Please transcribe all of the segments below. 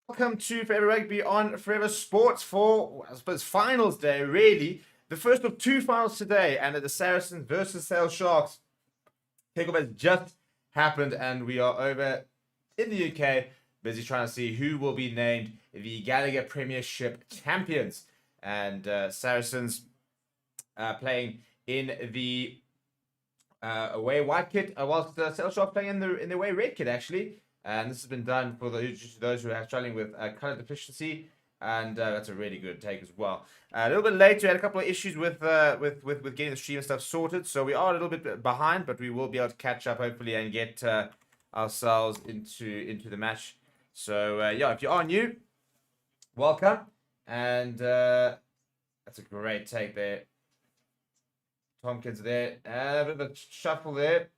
Welcome to Forever Rugby on Forever Sports for, I suppose, finals day, really. The first of two finals today, and the Saracens versus Sale Sharks. Kickoff has just happened, and we are over in the UK, busy trying to see who will be named the Gallagher Premiership champions. And Saracens playing in the away white kit, whilst Sale Sharks playing in the away red kit, actually. And this has been done for those who are struggling with color deficiency, and that's a really good take as well. A little bit later, we had a couple of issues with getting the stream and stuff sorted, so we are a little bit behind, but we will be able to catch up hopefully and get ourselves into the match. So yeah, if you are new, welcome, and that's a great take there. Tompkins there, a bit of a shuffle there.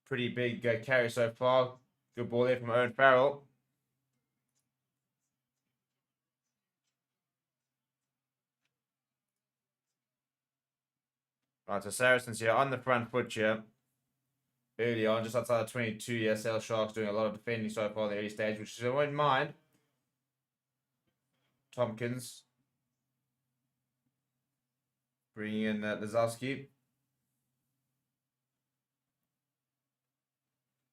Pretty big carry so far. Good ball there from Owen Farrell. Right, so Saracens here on the front foot here. Early on, just outside the 22, yeah, Sale Sharks doing a lot of defending so far in the early stage, which I won't mind. Tompkins. Bringing in Lazowski.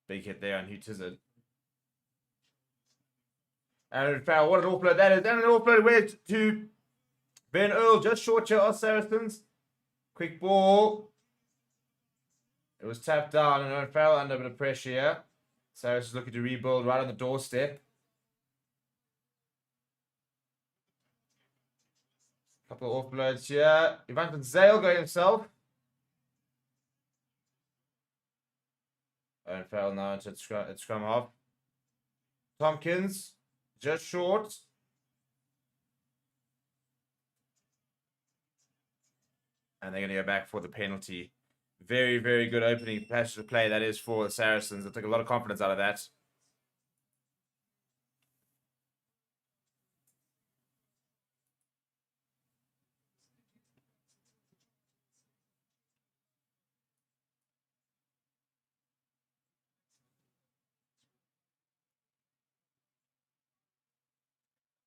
Big hit there on Hugh Tizzard. And Farrell, what an offload that is. And an offload away to Ben Earl, just short here of Saracens. Quick ball. It was tapped down, and Owen Farrell under a bit of pressure here. Saracens looking to rebuild right on the doorstep. Couple of offloads here. Ivan van Zale going himself. Owen Farrell now into scrum half. Tompkins, just short. And they're going to go back for the penalty. Very, very good opening passage of play that is for the Saracens. They took a lot of confidence out of that.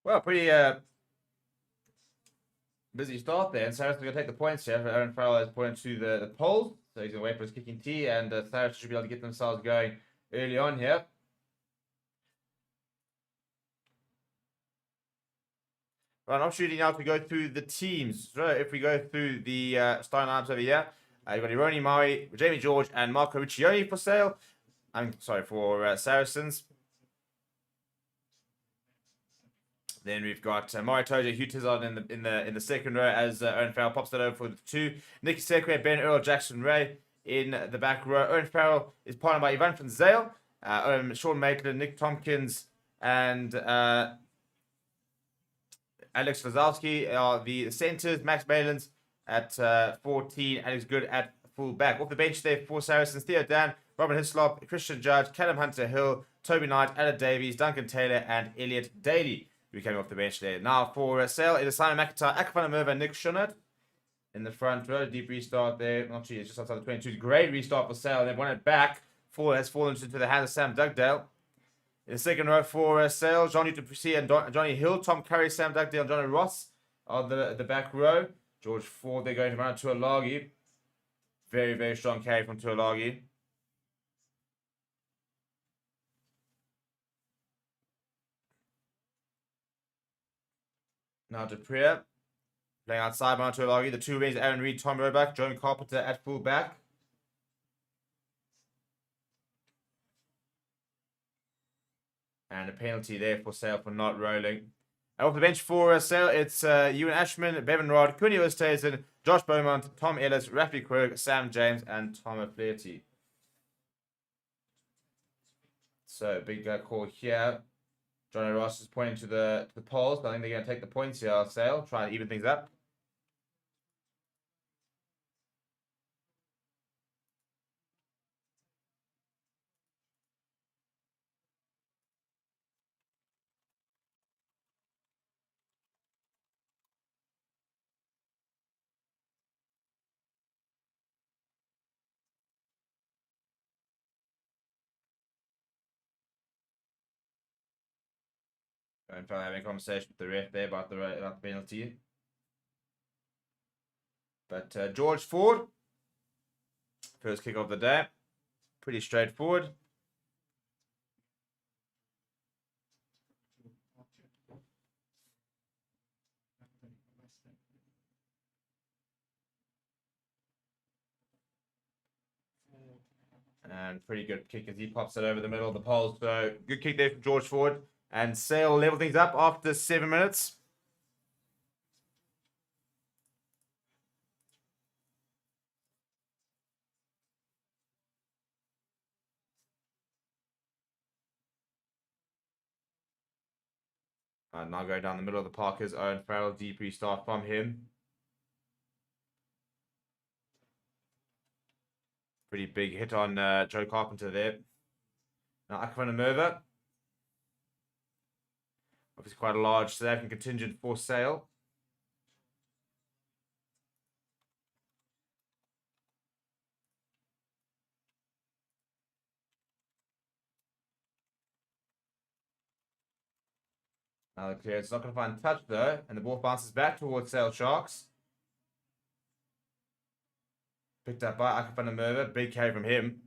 Well, pretty busy start there. And Saracens are going to take the points here. Owen Farrell has pointed to the pole. So he's going to wait for his kicking tee. And Saracens should be able to get themselves going early on here. Right, an opportunity now to go through the teams. So if we go through the starting lineups over here, you've got Ironi Maui, Jamie George, and Marco Riccioni for sale. I'm sorry, for Saracens. Then we've got Maury Toja, Hugh Tizzard in the second row as Owen Farrell pops that over for the two. Nicky Sekwe, Ben Earl, Jackson Ray in the back row. Owen Farrell is partnered by Ivan van Zale, Sean Maitland, Nick Tompkins, and Alex Lazowski are the centres. Max Malins at 14. Alex Good at full back. Off the bench there for Saracens, Theo Dan, Robin Hislop, Christian Judge, Callum Hunter-Hill, Toby Knight, Alan Davies, Duncan Taylor, and Elliot Daly. We came off the bench there. Now for Sale, it is Simon McIntyre, Akafana Merva, and Nick Schunnert in the front row. Deep restart there. Not sure, it's just outside the 22. Great restart for Sale. They've won it back. Has fallen into the hands of Sam Dugdale. In the second row for Sale, Johnny Duplessis and Johnny Hill, Tom Curry, Sam Dugdale, and Johnny Ross are the back row. George Ford, they're going to run Tuolagi. Very, very strong carry from Tuolagi. Now to Priya. Playing outside Mount Tuolagi. The two wings, Aaron Reed, Tom Roebuck, Joan Carpenter at full back. And a penalty there for Sale for not rolling. And off the bench for Sale, it's Ewan Ashman, Bevan Rod, Cooney Oosthuizen, Josh Beaumont, Tom Ellis, Rafi Quirk, Sam James, and Tom O'Flaherty. So big call here. Johnny Ross is pointing to the polls, but I think they're going to take the points here, Sale, try and even things up. And probably having a conversation with the ref there about the penalty. But George Ford, first kick of the day. Pretty straightforward. And pretty good kick as he pops it over the middle of the poles. So good kick there from George Ford. And Sale level things up after 7 minutes. Now going down the middle of the park is Owen Farrell. Deep restart from him. Pretty big hit on Joe Carpenter there. Now Akvan Merva. Obviously quite a large South African contingent for Sale. Now the clear. It's not going to find touch though. And the ball bounces back towards Sale Sharks. Picked up by Akvan Merva. Big carry from him.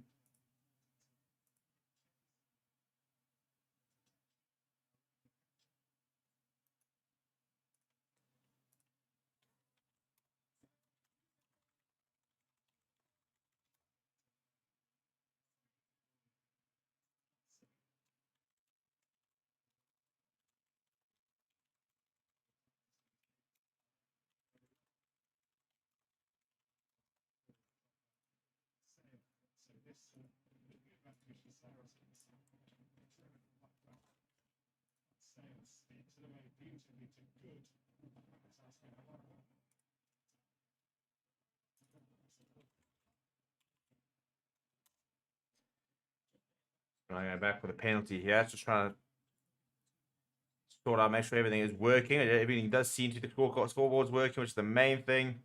I'm going back with a penalty here. Just trying to sort out, make sure everything is working. Everything does seem to be the scoreboard's working, which is the main thing.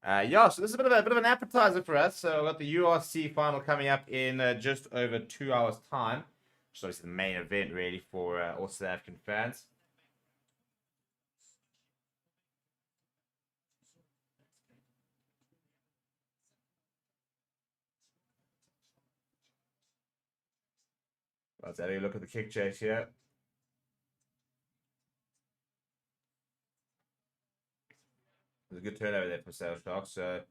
Yeah, so this is a bit of an appetizer for us. So we've got the URC final coming up in just over 2 hours' time. Which is obviously the main event, really, for all South African fans. Let's have a look at the kick chase here. There's a good turnover there for Sale Sharks. So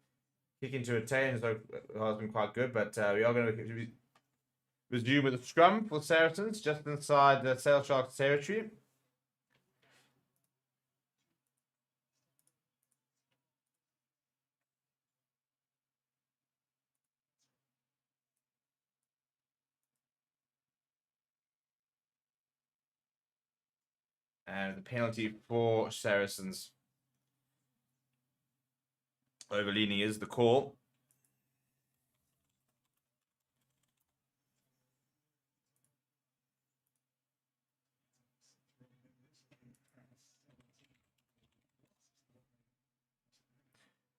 kicking to attain has been quite good, but we are going to resume with a scrum for Saracens just inside the Sale Sharks territory. And the penalty for Saracens overleaning is the call.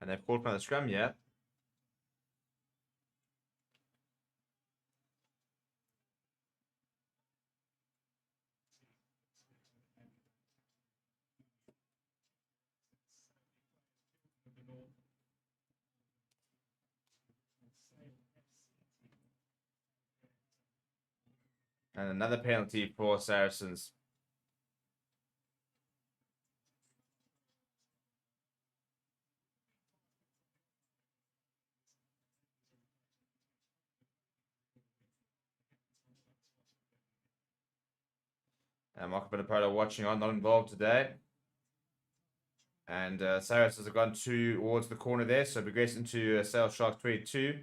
And they've called for the scrum yet. And another penalty for Saracens. And Marco Benapola watching on, not involved today. And Saracens have gone towards the corner there, so progressing to Sale Sharks 22.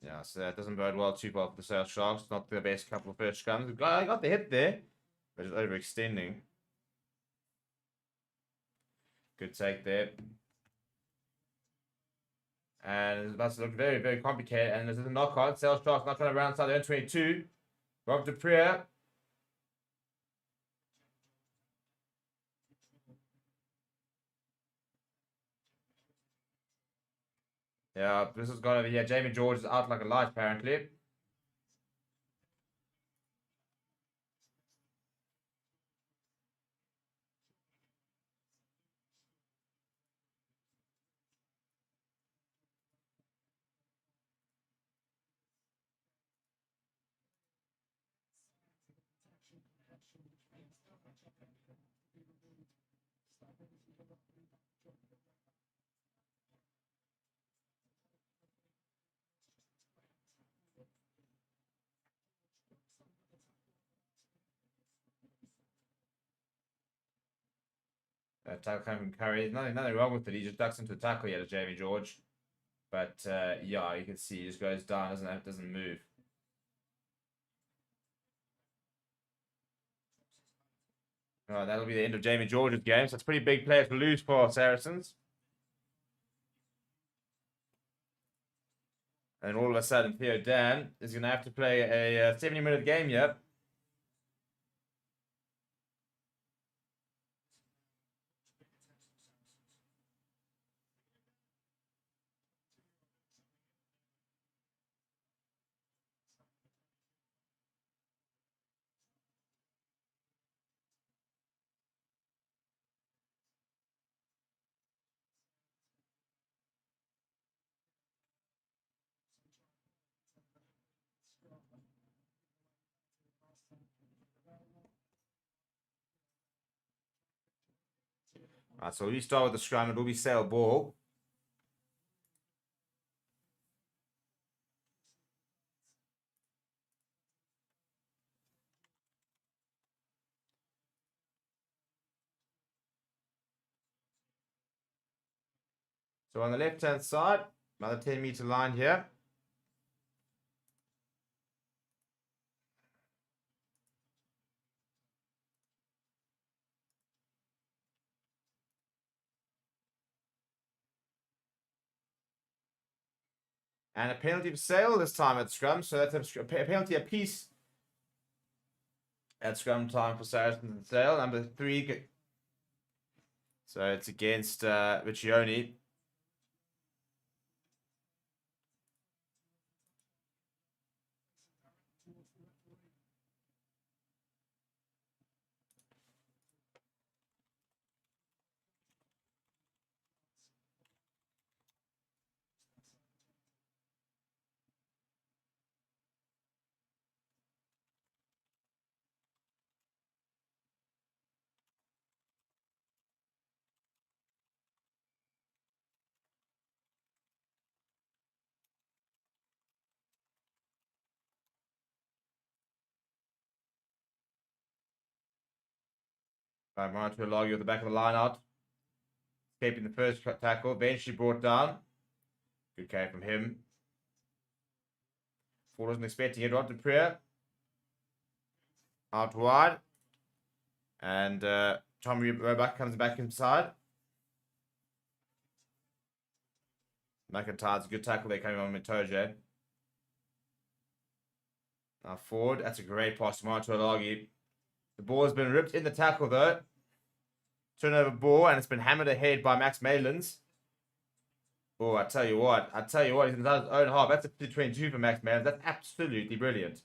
Yeah, so that doesn't bode well too well for the Sale Sharks. Not the best couple of first scrums. I got the hit there, but just overextending. Good take there. And it's about to look very, very complicated. And there's a knock on. Sale Sharks not trying to round inside the 22. Rob Dupree. Yeah, this is gonna be, yeah, Jamie George is out like a light, apparently. Tackle coming from Curry. Nothing wrong with it. He just ducks into a tackle yet, Jamie George. But yeah, you can see he just goes down, doesn't move. That'll be the end of Jamie George's game. So it's a pretty big player to lose for Saracens. And all of a sudden, Theo Dan is going to have to play a 70-minute game here. So we start with the scrum. It will be Sale ball. So on the left-hand side, another 10-meter line here. And a penalty for Sale this time at scrum. So that's a penalty apiece at scrum time for Saracens and Sale. Number 3. So it's against Riccioni. Watchalong at the back of the line out. Escaping the first tackle. Eventually brought down. Good carry from him. Ford wasn't expecting it. Rod Dupree. Out wide. And Tom Roebuck comes back inside. McIntyre's a good tackle there coming on with Toje. Now forward. That's a great pass to Watchalong. The ball has been ripped in the tackle though. Turnover ball, and it's been hammered ahead by Max Malins. Oh, I tell you what, he's inside his own half. That's a 22 for Max Malins. That's absolutely brilliant.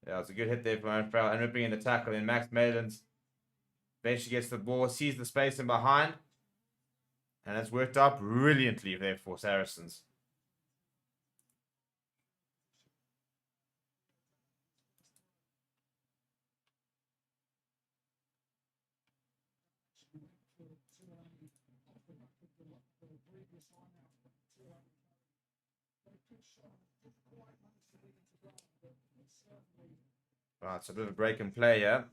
Yeah, it's a good hit there from Owen Farrell and ripping in the tackle. And Max Malins eventually gets the ball, sees the space in behind, and it's worked out brilliantly there for Saracens. Right, so a bit of a break in play here.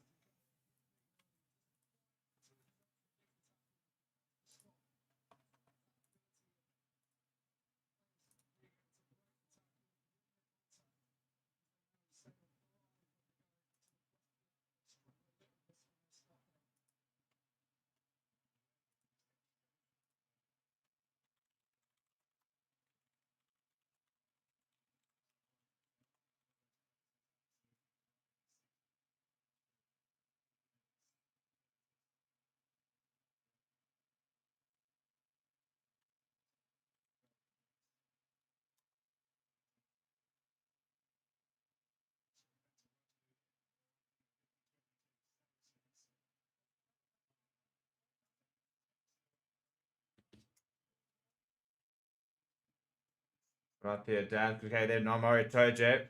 Right there, Dan. Okay, there, Namari Toje.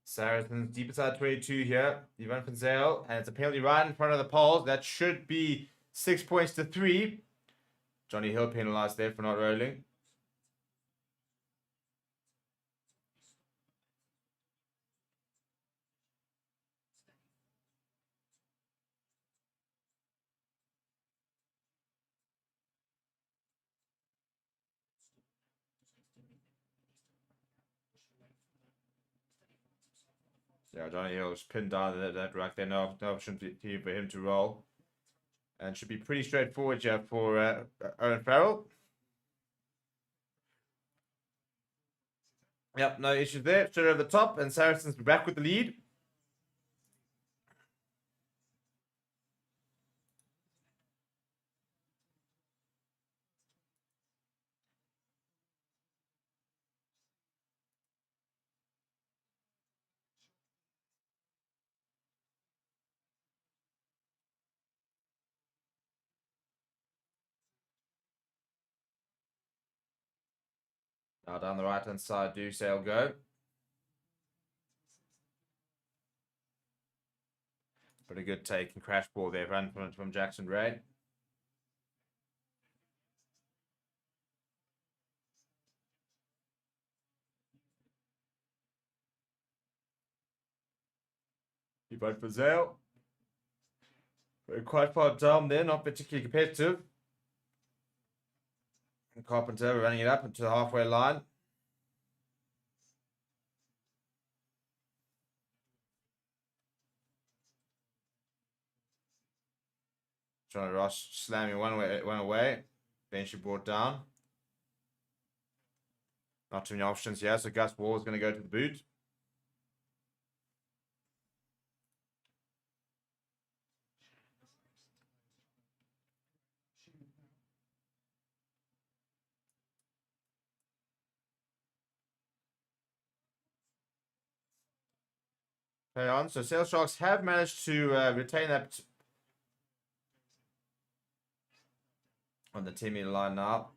Saracens deep inside 22 here. Ivan Fenzale, and it's a penalty right in front of the poles. That should be 6 points to 3. Johnny Hill penalised there for not rolling. Yeah, Johnny Hill was pinned down that rack there. No option for him to roll. And should be pretty straightforward here for Owen Farrell. Yep, no issues there. Straight over the top, and Saracens back with the lead. Now down the right hand side, do sail go. Pretty good take and crash ball there, run from Jackson Ray. You vote for Zale. Quite far down there, not particularly competitive. And Carpenter running it up into the halfway line. Johnny Ross slamming one away. Eventually brought down. Not too many options here, so Gus Wall is going to go to the boot. Play on. So Sail Sharks have managed to retain that on the 10-meter line now.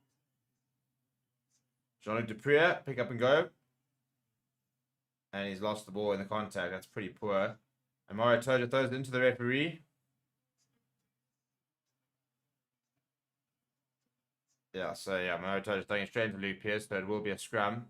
Jean-Luc Duprier, pick up and go. And he's lost the ball in the contact. That's pretty poor. And Mario Toja throws it into the referee. Yeah, so yeah, Mario Toja throwing it straight into Luke Pierce, so it will be a scrum.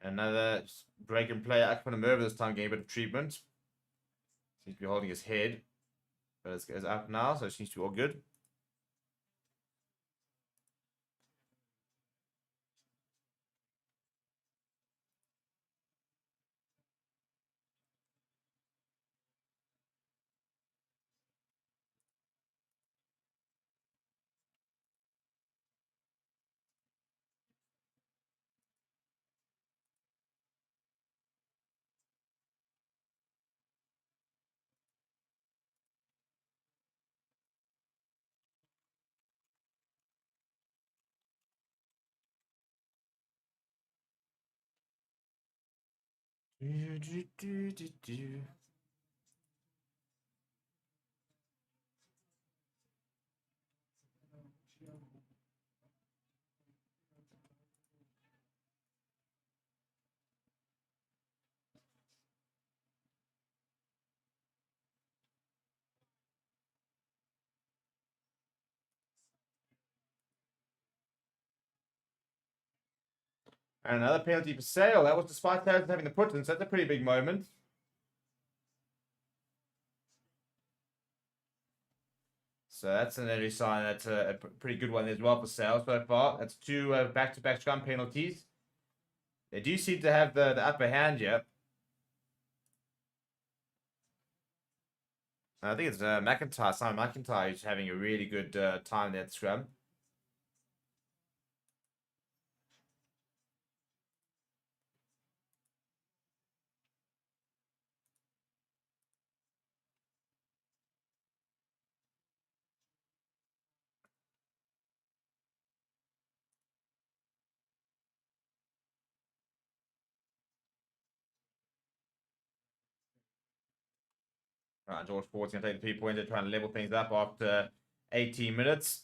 Another break and play. Akman Merva this time getting a bit of treatment. Seems to be holding his head. But it's up now, so it seems to be all good. And another penalty for Sale. That was despite Saracens having the put in, so that's a pretty big moment. So that's an early sign. That's a pretty good one as well for Sale so far. That's two back-to-back scrum penalties. They do seem to have the upper hand here. I think it's Simon McIntyre, who's having a really good time there at scrum. Right, George Ford's going to take the 3-pointer, trying to level things up after 18 minutes.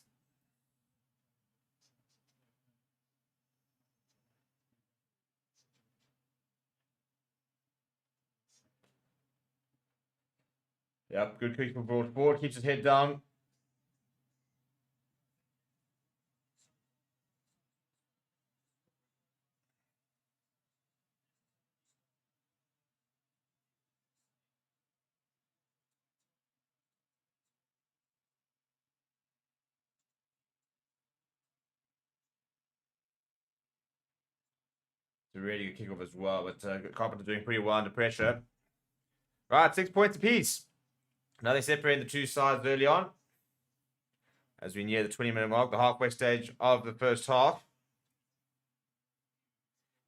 Yep, good kick from George Ford. Keeps his head down. It's a really good kickoff as well, but Carpenter doing pretty well under pressure. Right, 6 points apiece. Now they're separating the two sides early on. As we near the 20-minute mark, the halfway stage of the first half.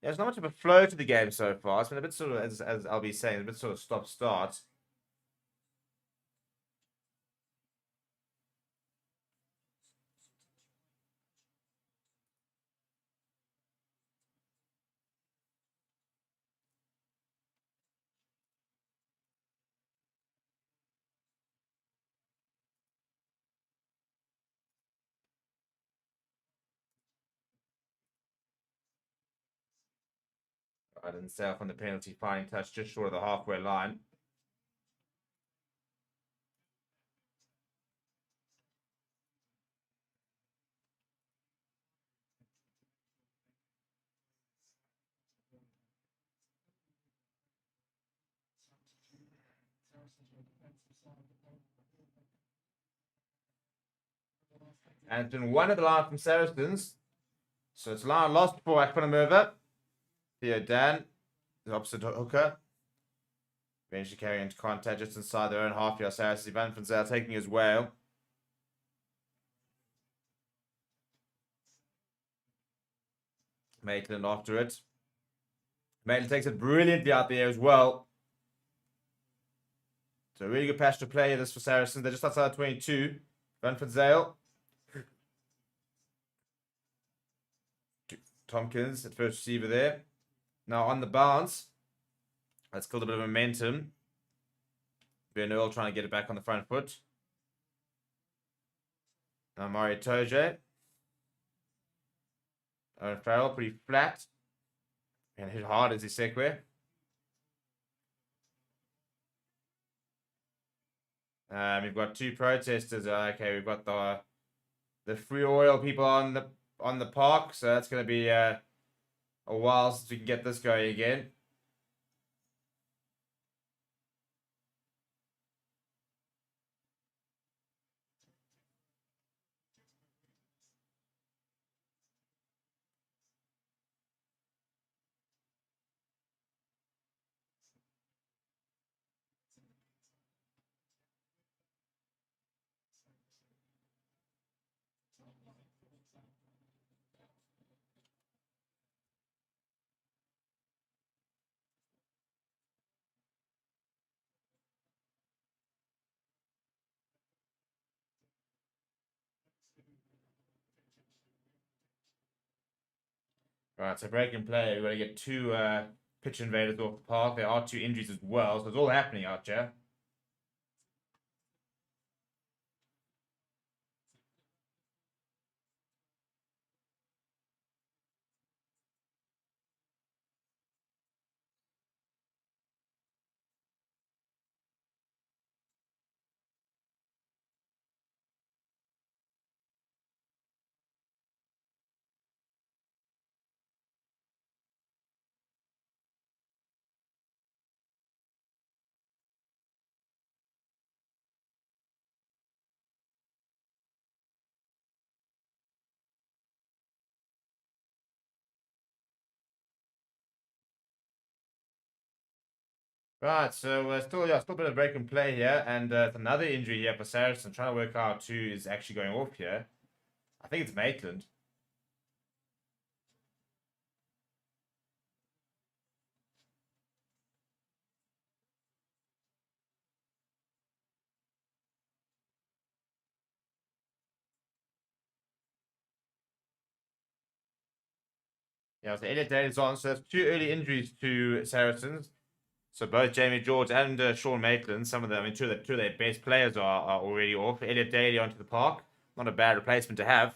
Yeah, there's not much of a flow to the game so far. It's been a bit sort of, as I'll be saying, a bit sort of stop-start. Right, and South on the penalty, finding touch just short of the halfway line. And it's been one of the line from Saracens. So it's line lost before I put him over. Theo Dan, the opposite hooker. Eventually carrying into contact just inside their own half yard. Saracens, Van Frenzel taking his whale. Maitland after it. Maitland takes it brilliantly out there as well. So a really good patch to play this for Saracens. They're just outside 22. Van Frenzel. Tompkins at first receiver there. Now on the bounce. That's killed a bit of momentum. Ben Earl trying to get it back on the front foot. Now Mario Toje. Owen Farrell pretty flat. And hit hard as his segue. We've got two protesters. Okay, we've got the free oil people on the park, so that's going to be a while since we can get this going again. Right, so break and play. We've got to get two pitch invaders off the park. There are two injuries as well, so it's all happening out there. Right, so still a bit of break and play here, and another injury here for Saracen. Trying to work out who is actually going off here. I think it's Maitland. Yeah, so Elliot Daly is on, so that's two early injuries to Saracens. So both Jamie George and Sean Maitland, some of them, I mean, two of their best players are already off. Elliot Daly onto the park. Not a bad replacement to have.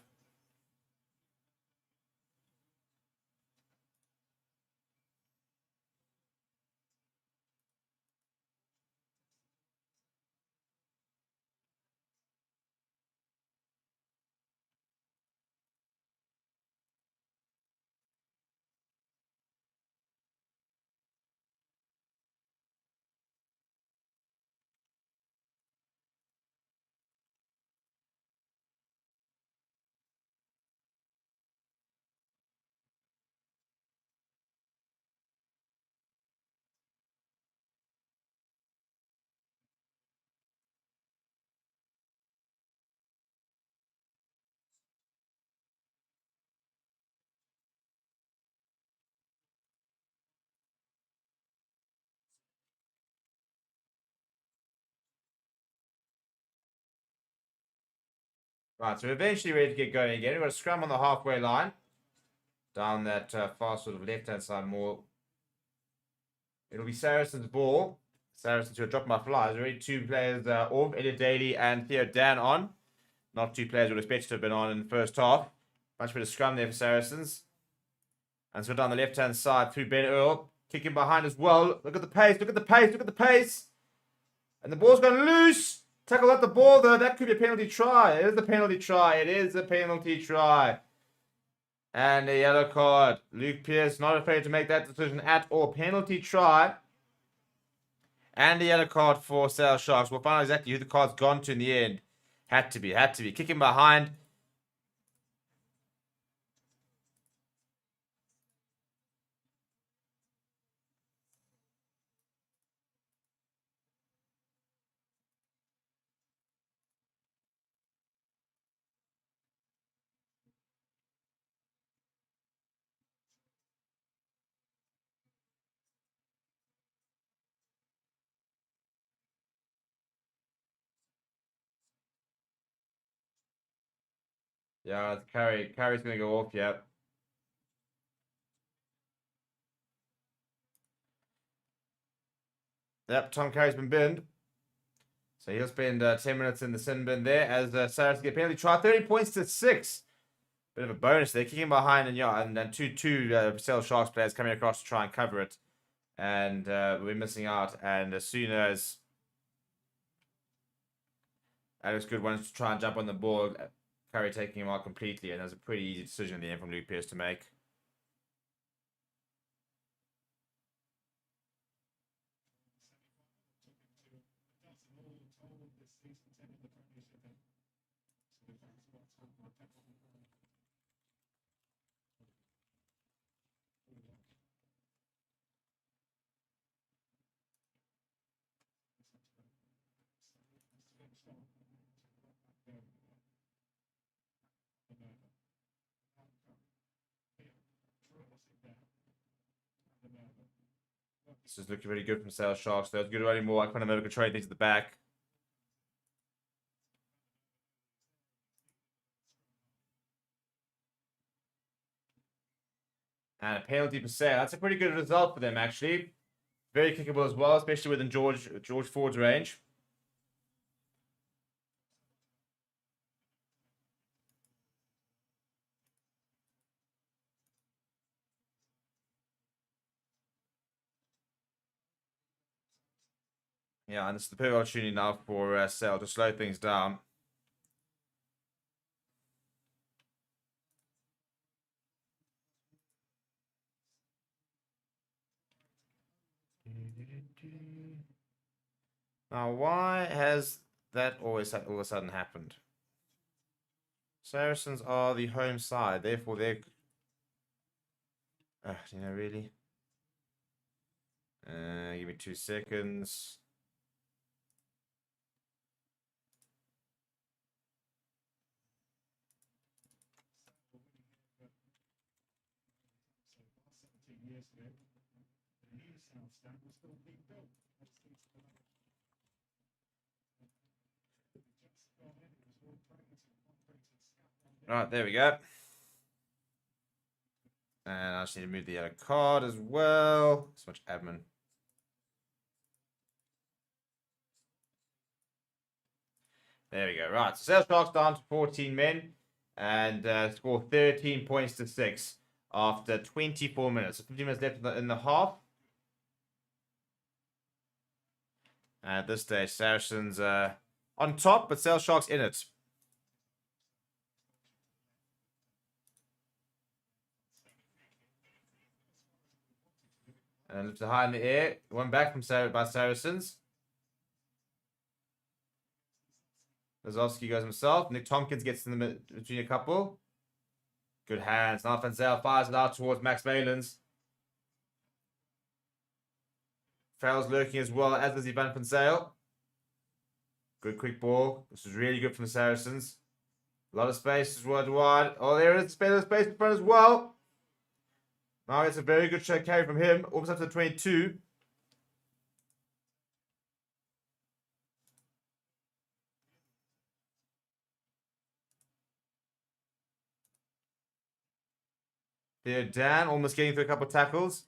Right, so we're eventually ready to get going again. We've got a scrum on the halfway line. Down that far sort of left-hand side more. It'll be Saracens' ball. Saracens who are dropping my flies. Already two players off. Elliot Daly and Theo Dan on. Not two players we'd expect to have been on in the first half. Much better scrum there for Saracens. And so down the left-hand side through Ben Earl. Kicking behind as well. Look at the pace, look at the pace, look at the pace. And the ball's gone loose. Tackle at the ball though. That could be a penalty try. It is a penalty try. It is a penalty try. And a yellow card. Luke Pearce not afraid to make that decision at all. Penalty try. And a yellow card for Sale Sharks. We'll find out exactly who the card's gone to in the end. Had to be. Kicking behind. Yeah, it's carry. Carry's going to go off, yeah. Yep, Tom Carey's been binned. So he'll spend 10 minutes in the sin bin there as Saracens get penalty try. 30 points to 6. Bit of a bonus there. Kicking behind and yeah, and then two Sale Sharks players coming across to try and cover it. And we're missing out. And as soon as Alex Good wants to try and jump on the ball, Curry taking him out completely. And that's a pretty easy decision at the end from Luke Pearce to make. This is looking really good from Sale Sharks. Though it's good running more. I kind of over controlling things at the back. And a penalty per Sale. That's a pretty good result for them, actually. Very kickable as well, especially within George Ford's range. Yeah, and it's the perfect opportunity now for Sale to slow things down. Now, why has that always all of a sudden happened? Saracens are the home side, therefore they're... you know, really? Give me 2 seconds. Right, there we go. And I just need to move the yellow card as well. So much admin. There we go. Right. So Sale Sharks down to 14 men and score 13 points to 6 after 24 minutes. So 15 minutes left in the half. At this stage, Saracens on top, but Sale Sharks in it. And lifted high in the air. One back from by Saracens. Lazowski goes himself. Nick Tompkins gets in the between a couple. Good hands. Now Van Zyl fires it out towards Max Malins. Farrell's lurking as well, as does Ivan Van Zyl. Good quick ball. This was really good from the Saracens. A lot of space as wide. Oh, there is space in front as well. Now it's a very good shot carry from him. Almost up to the 22. There, Dan almost getting through a couple of tackles.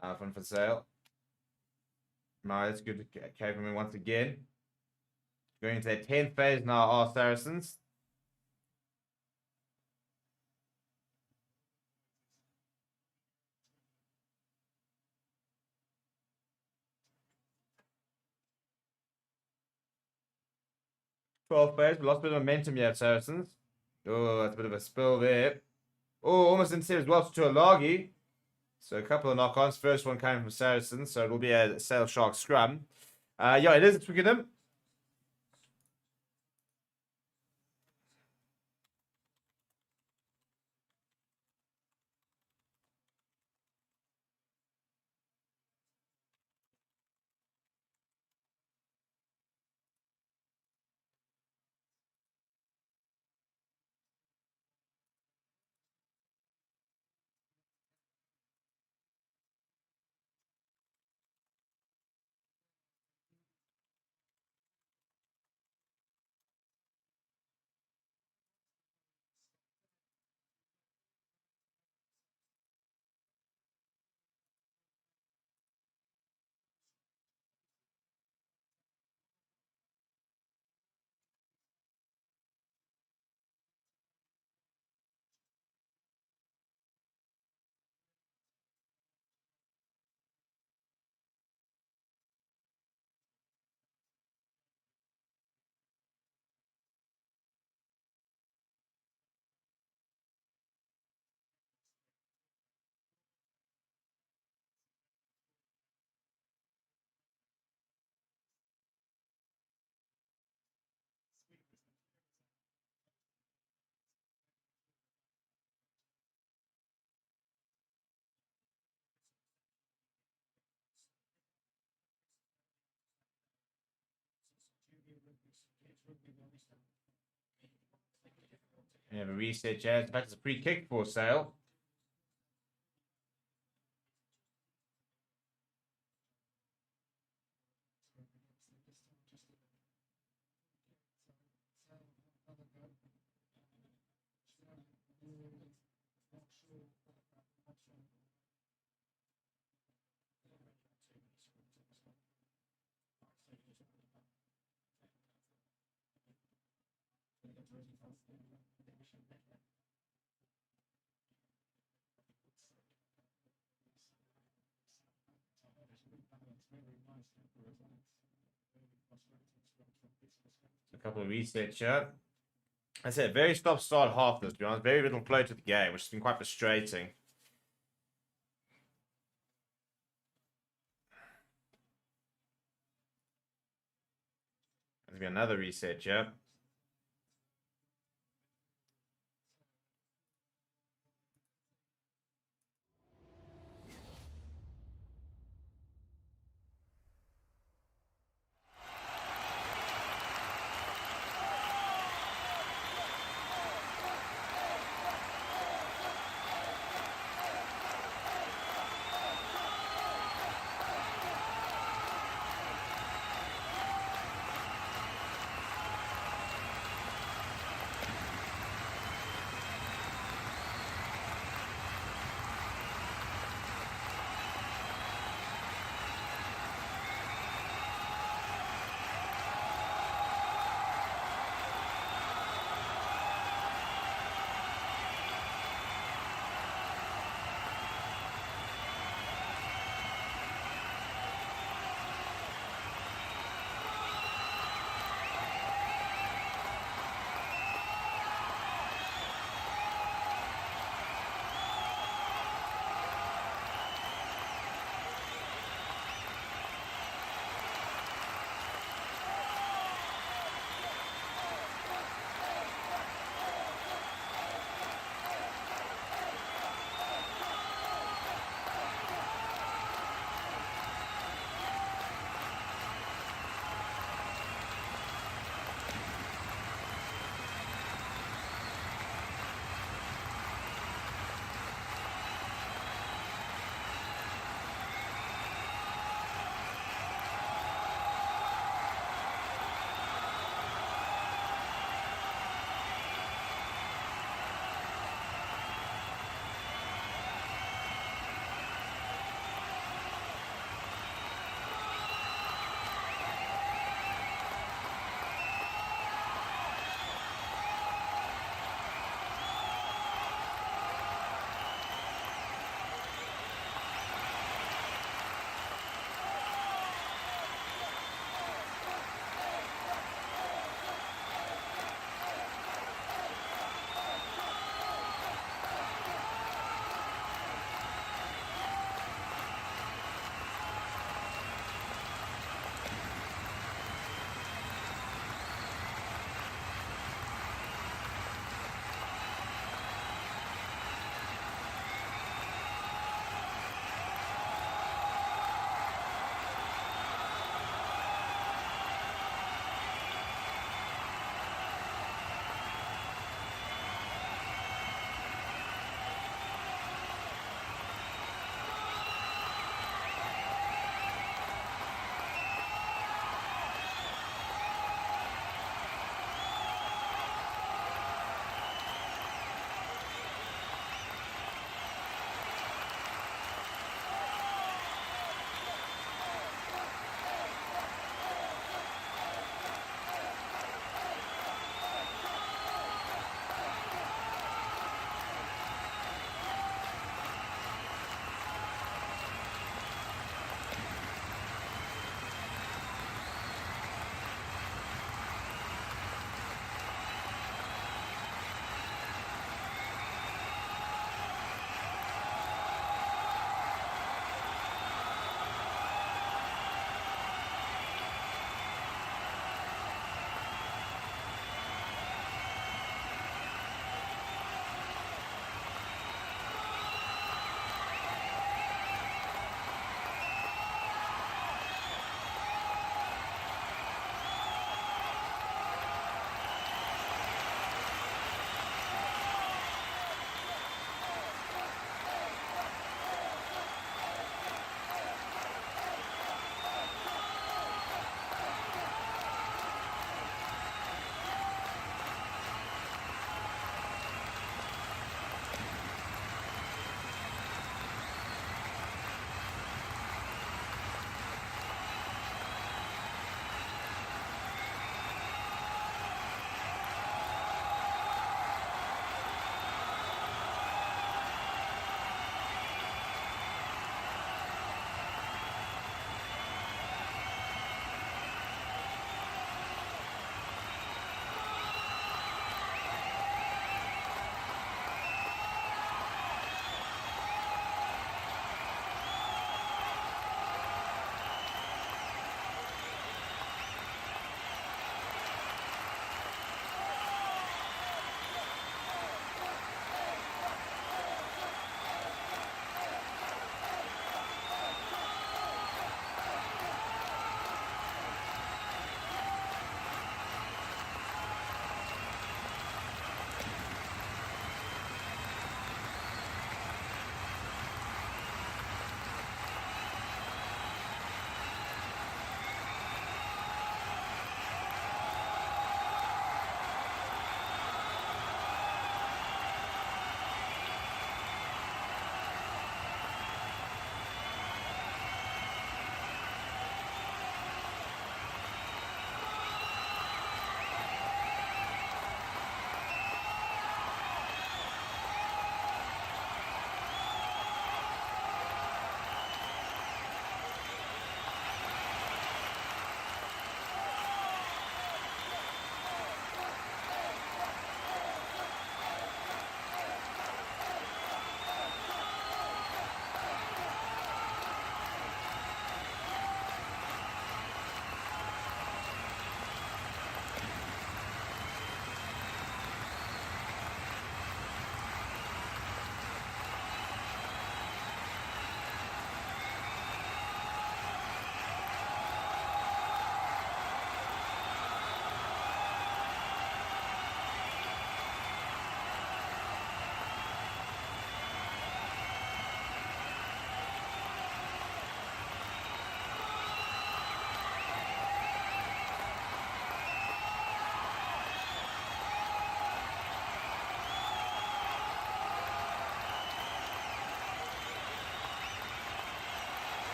Fun for sale. No, that's good to carry from him once again. Going into their 10th phase now are Saracens. Phase, we lost a bit of momentum yet, Saracens. Oh, that's a bit of a spill there. Oh, almost instead as well to Alagi. So a couple of knock-ons. First one coming from Saracens, so it will be a Sale Shark scrum. Yeah, it is at Twickenham. We have a reset, Jazz. In fact, it's a free kick for Sale. A couple of resets here. I said, very stop-start half this, to be honest. Very little flow to the game, which has been quite frustrating. There's going to be another reset here.